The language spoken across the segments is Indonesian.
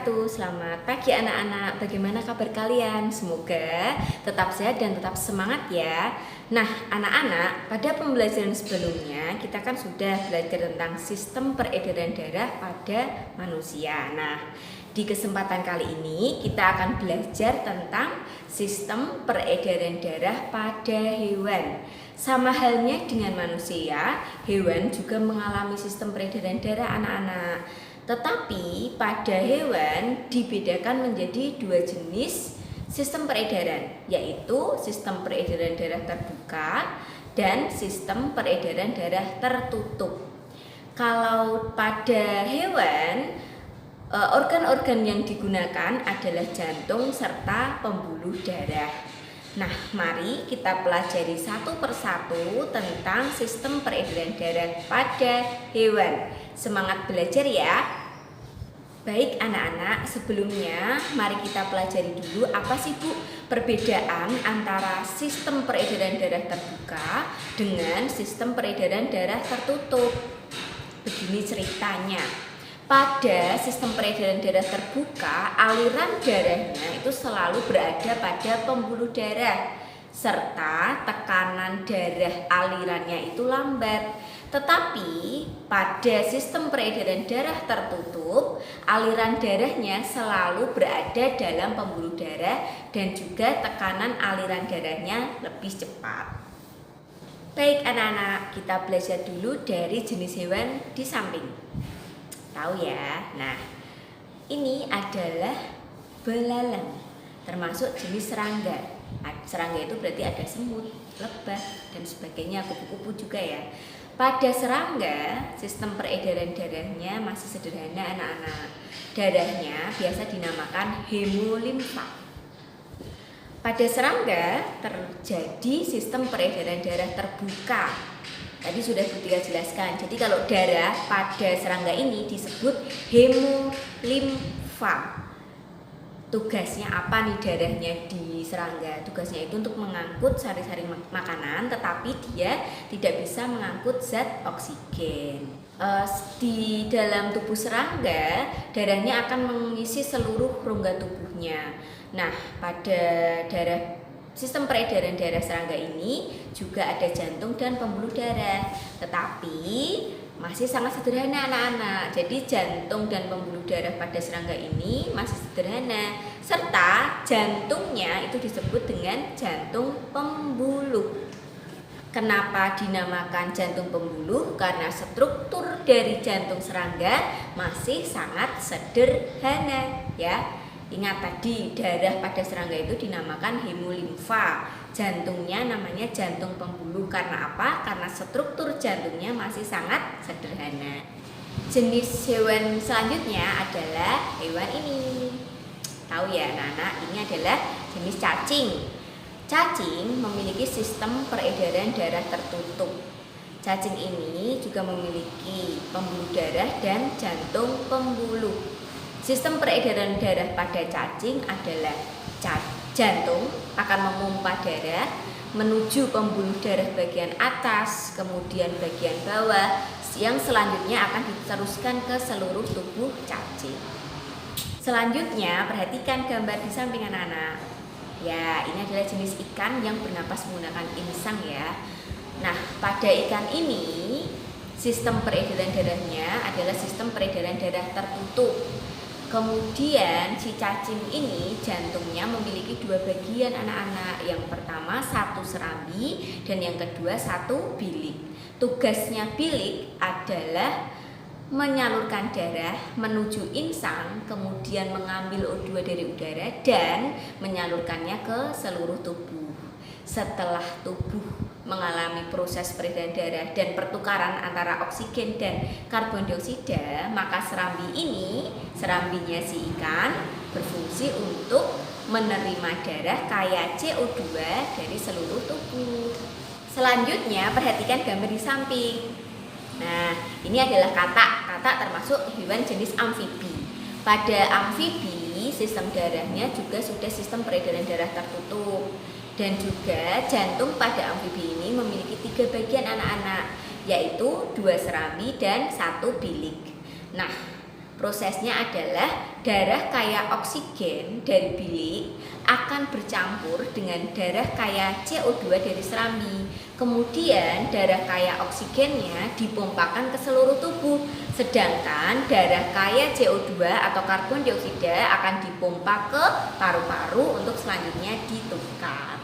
wabarakatuh. Selamat pagi anak-anak. Bagaimana kabar kalian? Semoga tetap sehat dan tetap semangat ya. Nah, anak-anak, pada pembelajaran sebelumnya kita kan sudah belajar tentang sistem peredaran darah pada manusia. Nah, di kesempatan kali ini kita akan belajar tentang sistem peredaran darah pada hewan. Sama halnya dengan manusia, hewan juga mengalami sistem peredaran darah anak-anak. Tetapi pada hewan dibedakan menjadi dua jenis sistem peredaran, yaitu sistem peredaran darah terbuka dan sistem peredaran darah tertutup. Kalau pada hewan, organ-organ yang digunakan adalah jantung serta pembuluh darah. Nah, mari kita pelajari satu persatu tentang sistem peredaran darah pada hewan. Semangat belajar ya. Baik anak-anak, sebelumnya mari kita pelajari dulu apa sih Bu perbedaan antara sistem peredaran darah terbuka dengan sistem peredaran darah tertutup. Begini ceritanya. Pada sistem peredaran darah terbuka, aliran darahnya itu selalu berada pada pembuluh darah serta tekanan darah alirannya itu lambat. Tetapi pada sistem peredaran darah tertutup, aliran darahnya selalu berada dalam pembuluh darah dan juga tekanan aliran darahnya lebih cepat. Baik anak-anak, kita belajar dulu dari jenis hewan di samping. Tahu ya? Nah, ini adalah belalang, termasuk jenis serangga. Serangga itu berarti ada semut, lebah, dan sebagainya, kupu-kupu juga ya. Pada serangga, sistem peredaran darahnya masih sederhana anak-anak. Darahnya biasa dinamakan hemolimfa. Pada serangga terjadi sistem peredaran darah terbuka. Tadi sudah Bu Tika jelaskan. Jadi kalau darah pada serangga ini disebut hemolimfa. Tugasnya apa nih darahnya di serangga? Tugasnya itu untuk mengangkut sari-sari makanan, tetapi dia tidak bisa mengangkut zat oksigen. Di dalam tubuh serangga, darahnya akan mengisi seluruh rongga tubuhnya. Nah, pada sistem peredaran darah serangga ini juga ada jantung dan pembuluh darah, tetapi masih sangat sederhana anak-anak. Jadi jantung dan pembuluh darah pada serangga ini masih sederhana, serta jantungnya itu disebut dengan jantung pembuluh. Kenapa dinamakan jantung pembuluh? Karena struktur dari jantung serangga masih sangat sederhana ya. Ingat tadi darah pada serangga itu dinamakan hemolimfa. Jantungnya namanya jantung pembuluh. Karena apa? Karena struktur jantungnya masih sangat sederhana. Jenis hewan selanjutnya adalah hewan ini. Tahu ya anak-anak, ini adalah jenis cacing. Cacing memiliki sistem peredaran darah tertutup. Cacing ini juga memiliki pembuluh darah dan jantung pembuluh. Sistem peredaran darah pada cacing adalah jantung akan memompa darah menuju pembuluh darah bagian atas, kemudian bagian bawah, yang selanjutnya akan diteruskan ke seluruh tubuh cacing. Selanjutnya, perhatikan gambar di samping anak-anak. Ya, ini adalah jenis ikan yang bernapas menggunakan insang ya. Nah, pada ikan ini, sistem peredaran darahnya adalah sistem peredaran darah tertutup. Kemudian si cacing ini jantungnya memiliki dua bagian anak-anak. Yang pertama satu serambi dan yang kedua satu bilik. Tugasnya bilik adalah menyalurkan darah menuju insang, kemudian mengambil O2 dari udara dan menyalurkannya ke seluruh tubuh. Setelah tubuh mengalami proses peredaran darah dan pertukaran antara oksigen dan karbon dioksida, maka serambinya si ikan berfungsi untuk menerima darah kaya CO2 dari seluruh tubuh. Selanjutnya perhatikan gambar di samping. Nah, ini adalah katak. Katak termasuk hewan jenis amfibi. Pada amfibi, sistem darahnya juga sudah sistem peredaran darah tertutup. Dan juga jantung pada amfibi ini memiliki 3 bagian anak-anak, yaitu 2 serambi dan 1 bilik. Nah, Prosesnya adalah darah kaya oksigen dari bilik akan bercampur dengan darah kaya CO2 dari serambi. Kemudian darah kaya oksigennya dipompakan ke seluruh tubuh, sedangkan darah kaya CO2 atau karbon dioksida akan dipompa ke paru-paru untuk selanjutnya ditukar.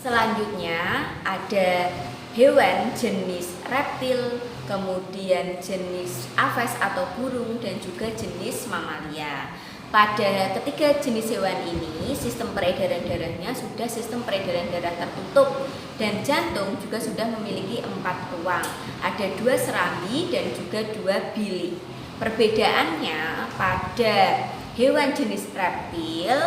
Selanjutnya ada hewan jenis reptil, kemudian jenis aves atau burung, dan juga jenis mamalia. Pada ketiga jenis hewan ini, sistem peredaran darahnya sudah sistem peredaran darah tertutup dan jantung juga sudah memiliki 4 ruang. Ada 2 serambi dan juga 2 bilik. Perbedaannya pada hewan jenis reptil,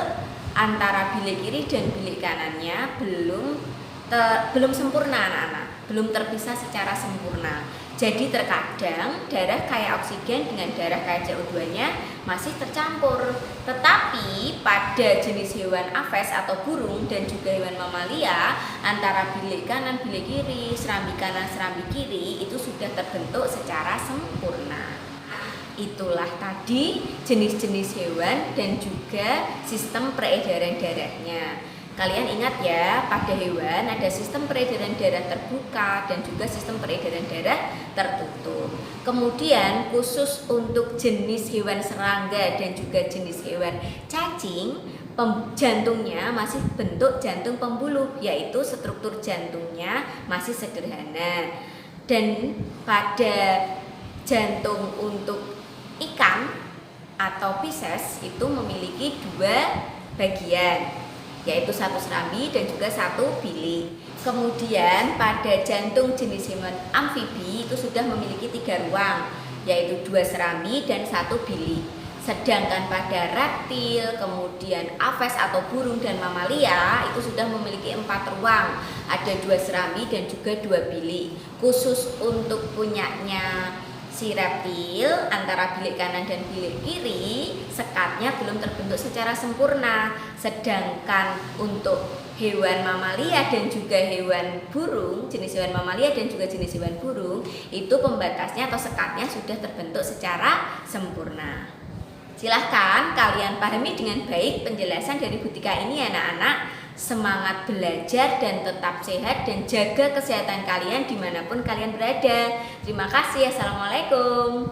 antara bilik kiri dan bilik kanannya belum sempurna anak-anak, belum terpisah secara sempurna. Jadi terkadang darah kaya oksigen dengan darah kaya CO2-nya masih tercampur. Tetapi pada jenis hewan aves atau burung dan juga hewan mamalia, antara bilik kanan, bilik kiri, serambi kanan, serambi kiri itu sudah terbentuk secara sempurna. Itulah tadi jenis-jenis hewan dan juga sistem peredaran darahnya. Kalian ingat ya, pada hewan ada sistem peredaran darah terbuka dan juga sistem peredaran darah tertutup. Kemudian khusus untuk jenis hewan serangga dan juga jenis hewan cacing, jantungnya masih bentuk jantung pembuluh, yaitu struktur jantungnya masih sederhana. Dan pada jantung untuk ikan atau Pisces itu memiliki 2 bagian, yaitu 1 serambi dan juga 1 bilik. Kemudian pada jantung jenis hewan amfibi itu sudah memiliki 3 ruang, yaitu 2 serambi dan 1 bilik. Sedangkan pada reptil, kemudian aves atau burung dan mamalia itu sudah memiliki 4 ruang, ada 2 serambi dan juga 2 bilik. Khusus untuk punyanya si reptil, antara bilik kanan dan bilik kiri, sekatnya belum terbentuk secara sempurna. Sedangkan untuk hewan mamalia dan juga hewan burung, jenis hewan mamalia dan juga jenis hewan burung, itu pembatasnya atau sekatnya sudah terbentuk secara sempurna. Silahkan kalian pahami dengan baik penjelasan dari Bu Tika ini ya anak-anak. Semangat belajar dan tetap sehat dan jaga kesehatan kalian dimanapun kalian berada. Terima kasih. Assalamualaikum.